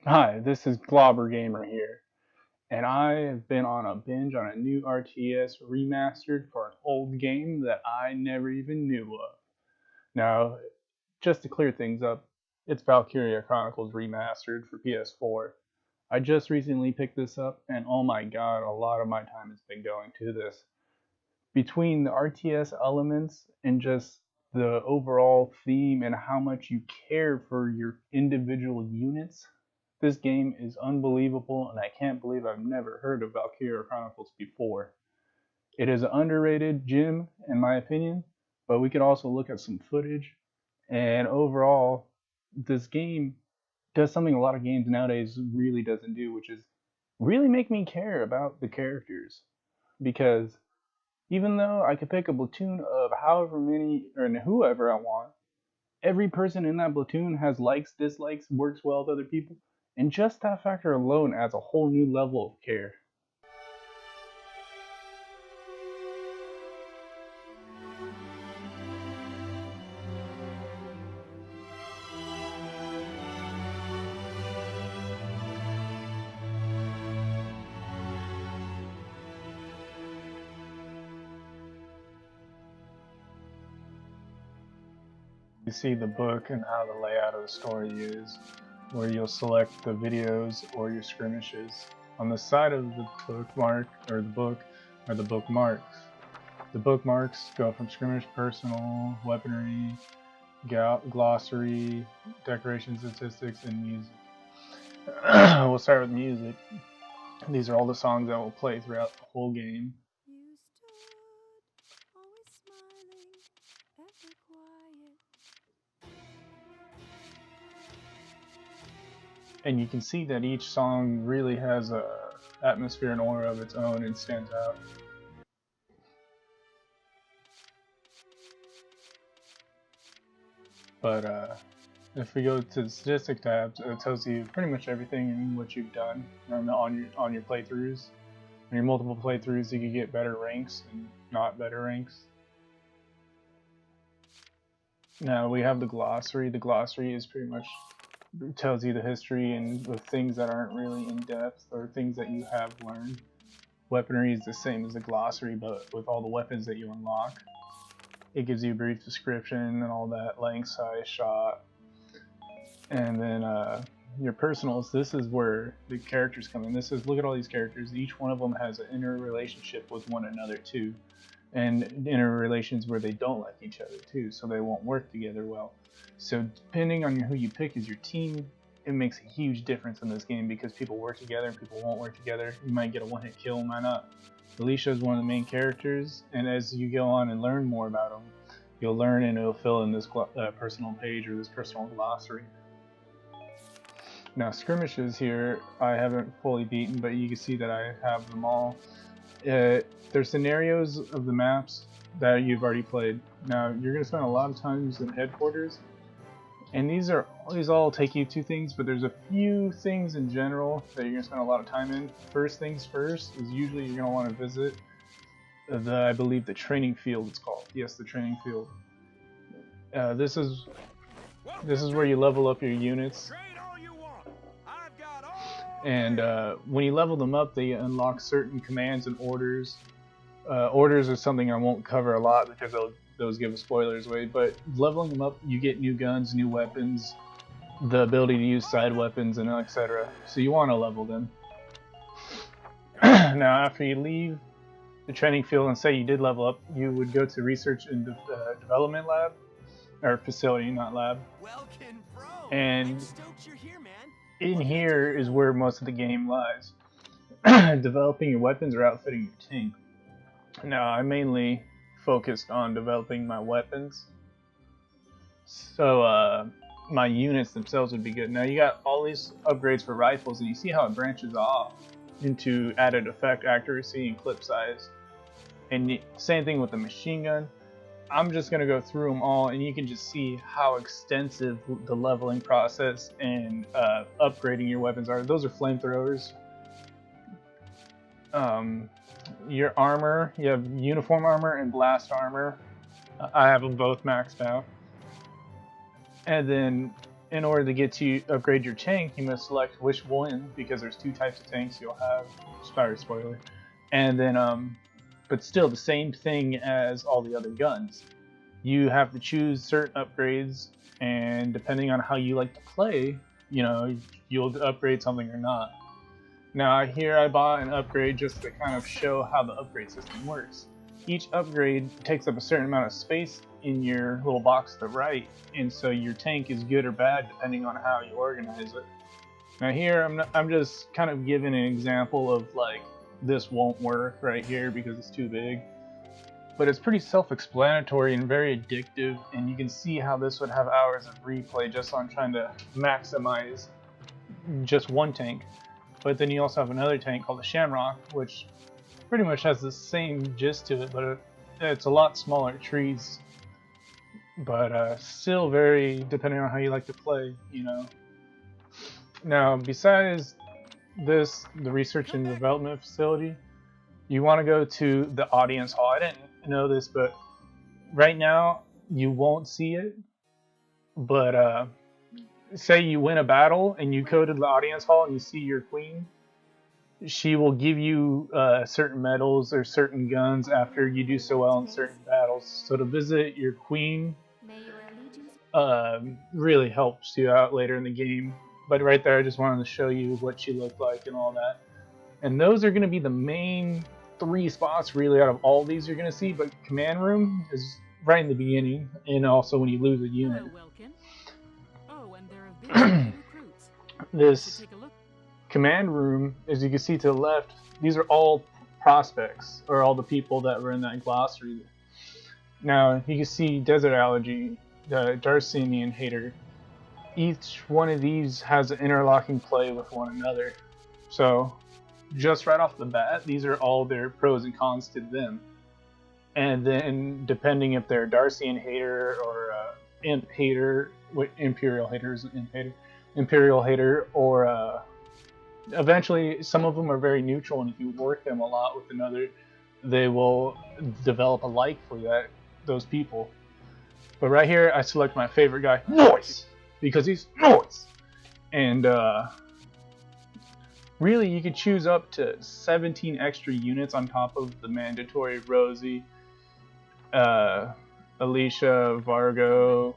Hi, this is Globber Gamer here, and I have been on a binge on a new RTS remastered for an old game that I never even knew of. Now, just to clear things up, it's Valkyria Chronicles Remastered for PS4. I just recently picked this up, and oh my god, a lot of my time has been going to this. Between the RTS elements and just the overall theme and how much you care for your individual units, this game is unbelievable, and I can't believe I've never heard of Valkyria Chronicles before. It is an underrated gem, in my opinion, but we could also look at some footage. And overall, this game does something a lot of games nowadays really doesn't do, which is really make me care about the characters. Because even though I could pick a platoon of however many or whoever I want, every person in that platoon has likes, dislikes, works well with other people, and just that factor alone adds a whole new level of care. You see the book and how the layout of the story is, where you'll select the videos or your skirmishes. On the side of the bookmark or the book are the bookmarks. The bookmarks go from skirmish, personal, weaponry, glossary, decoration statistics, and music. We'll start with music. These are all the songs that will play throughout the whole game. You stood, always smiling, ever quiet. And you can see that each song really has a atmosphere and aura of its own and stands out. But if we go to the statistic tabs, it tells you pretty much everything in what you've done on your playthroughs. On your multiple playthroughs, you can get better ranks and not better ranks. Now we have the glossary. The glossary is pretty much tells you the history and the things that aren't really in depth or things that you have learned. Weaponry is the same as the glossary, but with all the weapons that you unlock. It gives you a brief description and all that, length, size, shot. And then your personals, this is where the characters come in. This is, look at all these characters. Each one of them has an inner relationship with one another too. And inner relations where they don't like each other too, so they won't work together well. So depending on who you pick as your team, it makes a huge difference in this game because people work together and people won't work together. You might get a one-hit kill, might not. Alicia is one of the main characters, and as you go on and learn more about them, you'll learn and it'll fill in this personal page or this personal glossary. Now skirmishes here, I haven't fully beaten, but you can see that I have them all. There's scenarios of the maps that you've already played. Now you're going to spend a lot of times in headquarters, and these all take you to things, but there's a few things in general that you're going to spend a lot of time in. First things first is usually you're going to want to visit I believe the training field it's called. Yes, the training field. This is where you level up your units. And when you level them up, they unlock certain commands and orders. Orders are something I won't cover a lot because those give spoilers away, but leveling them up, you get new guns, new weapons, the ability to use side weapons, and etc. So you want to level them. Now, after you leave the training field and say you did level up, you would go to research and development lab, or facility, not lab. And in here is where most of the game lies. Developing your weapons or outfitting your tank. Now, I mainly focused on developing my weapons, so my units themselves would be good. Now you got all these upgrades for rifles, and you see how it branches off into added effect, accuracy, and clip size. And same thing with the machine gun. I'm just going to go through them all, and you can just see how extensive the leveling process and upgrading your weapons are. Those are flamethrowers. Your armor, you have uniform armor and blast armor. I have them both maxed out. And then in order to get to upgrade your tank, you must select which one, because there's two types of tanks you'll have. Sorry, spoiler. And then, but still the same thing as all the other guns. You have to choose certain upgrades, and depending on how you like to play, you know, you'll upgrade something or not. Now here I bought an upgrade just to kind of show how the upgrade system works. Each upgrade takes up a certain amount of space in your little box to the right, and so your tank is good or bad depending on how you organize it. Now here I'm just kind of giving an example of like this won't work right here because it's too big. But it's pretty self-explanatory and very addictive, and you can see how this would have hours of replay just on trying to maximize just one tank. But then you also have another tank called the Shamrock, which pretty much has the same gist to it, but it's a lot smaller trees. But still very depending on how you like to play, you know. Now, besides this, the research and development facility, you want to go to the audience hall. I didn't know this, but right now you won't see it. But say you win a battle and you go to the audience hall and you see your queen, she will give you certain medals or certain guns after you do so well in certain battles. So to visit your queen really helps you out later in the game. But right there, I just wanted to show you what she looked like and all that. And those are going to be the main 3 spots really out of all these you're going to see. But command room is right in the beginning, and also when you lose a unit. This command room, as you can see to the left, these are all prospects, or all the people that were in that glossary. Now you can see Desert Allergy, the Darcinian Hater. Each one of these has an interlocking play with one another. So just right off the bat, these are all their pros and cons to them. And then depending if they're Darcian Hater or Imp Hater, Imperial Hater is an Imp Hater, Imperial Hater, or eventually some of them are very neutral, and if you work them a lot with another, they will develop a like for those people. But right here, I select my favorite guy, Noise, because he's Noise. And really, you could choose up to 17 extra units on top of the mandatory Rosie, Alicia, Vargo,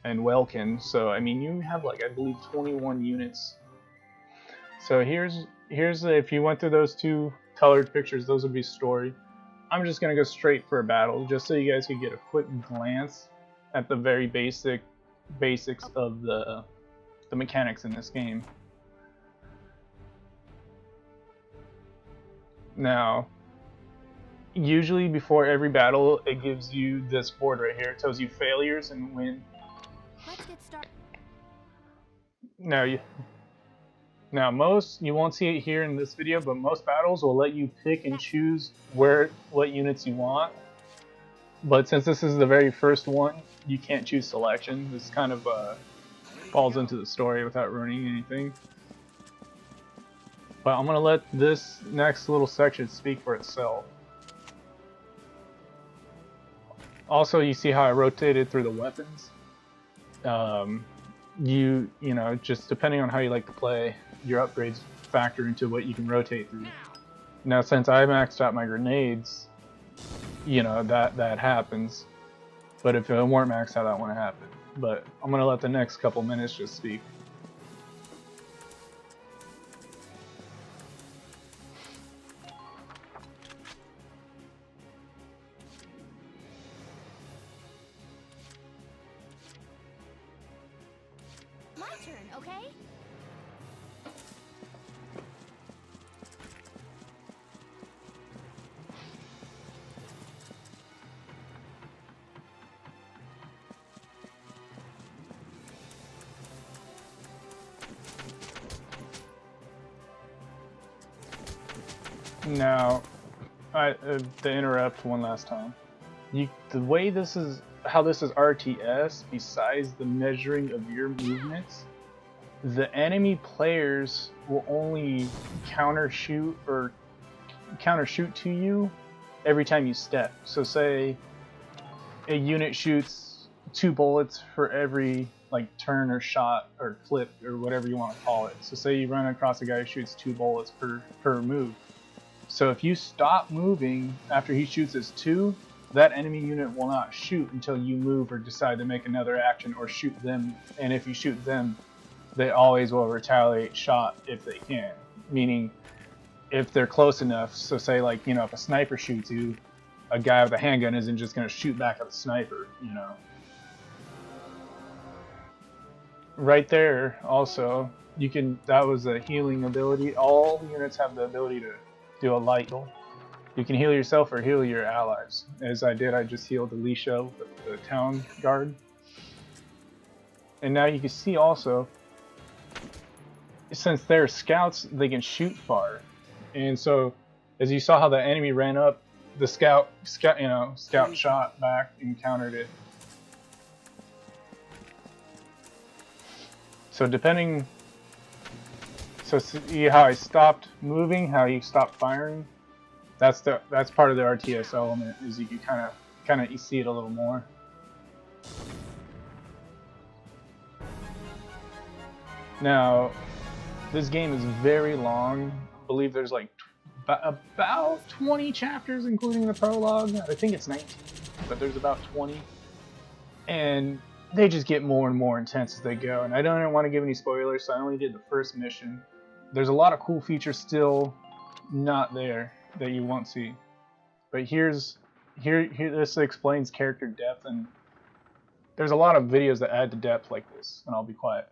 and Welkin. So I mean, you have like, I believe, 21 units. So here's if you went through those 2 colored pictures, those would be story. I'm just gonna go straight for a battle, just so you guys can get a quick glance at the very basics of the mechanics in this game. Now, usually before every battle, it gives you this board right here. It tells you failures and win. Let's get started. Now most, you won't see it here in this video, but most battles will let you pick and choose what units you want. But since this is the very first one, you can't choose selection. This kind of falls into the story without ruining anything. But I'm gonna let this next little section speak for itself. Also, you see how I rotated through the weapons? You know, just depending on how you like to play, your upgrades factor into what you can rotate through. Now, since I maxed out my grenades, you know, that happens. But if it weren't maxed out, that wouldn't happen. But I'm gonna let the next couple minutes just speak. My turn, okay? Now, to interrupt one last time, the way this is, how this is RTS, besides the measuring of your movements, the enemy players will only counter shoot to you every time you step. So say a unit shoots 2 bullets for every like turn or shot or clip or whatever you want to call it. So say you run across a guy who shoots 2 bullets per move. So if you stop moving after he shoots his 2, that enemy unit will not shoot until you move or decide to make another action or shoot them. And if you shoot them, they always will retaliate shot if they can. Meaning, if they're close enough, so say like, you know, if a sniper shoots you, a guy with a handgun isn't just going to shoot back at the sniper, you know. Right there, also, you can, that was a healing ability. All units have the ability to do a light heal. You can heal yourself or heal your allies. As I did, I just healed Alicia, the town guard. And now you can see also, since they're scouts, they can shoot far. And so, as you saw how the enemy ran up, the scout shot back and countered it. So depending, so see how I stopped moving, how you stopped firing. That's part of the RTS element, is you can kind of see it a little more. Now, this game is very long. I believe there's like about 20 chapters, including the prologue. I think it's 19, but there's about 20. And they just get more and more intense as they go. And I don't want to give any spoilers, so I only did the first mission. There's a lot of cool features still not there that you won't see. But here this explains character depth, and there's a lot of videos that add to depth like this, and I'll be quiet.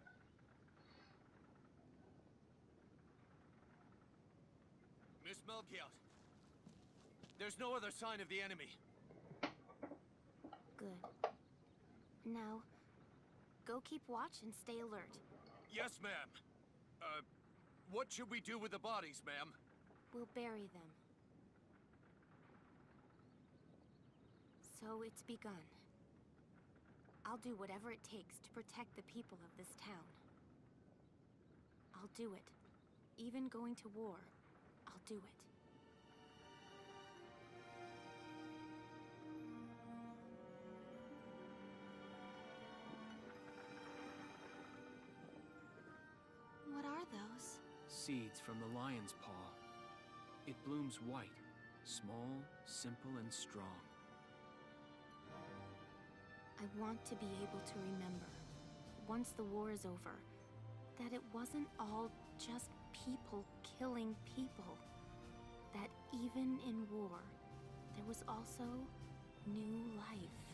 Miss Melchiot, there's no other sign of the enemy. Good. Now, go keep watch and stay alert. Yes, ma'am. What should we do with the bodies, ma'am? We'll bury them. So it's begun. I'll do whatever it takes to protect the people of this town. I'll do it. Even going to war, I'll do it. What are those? Seeds from the lion's paw. It blooms white, small, simple, and strong. I want to be able to remember, once the war is over, that it wasn't all just people killing people. That even in war, there was also new life.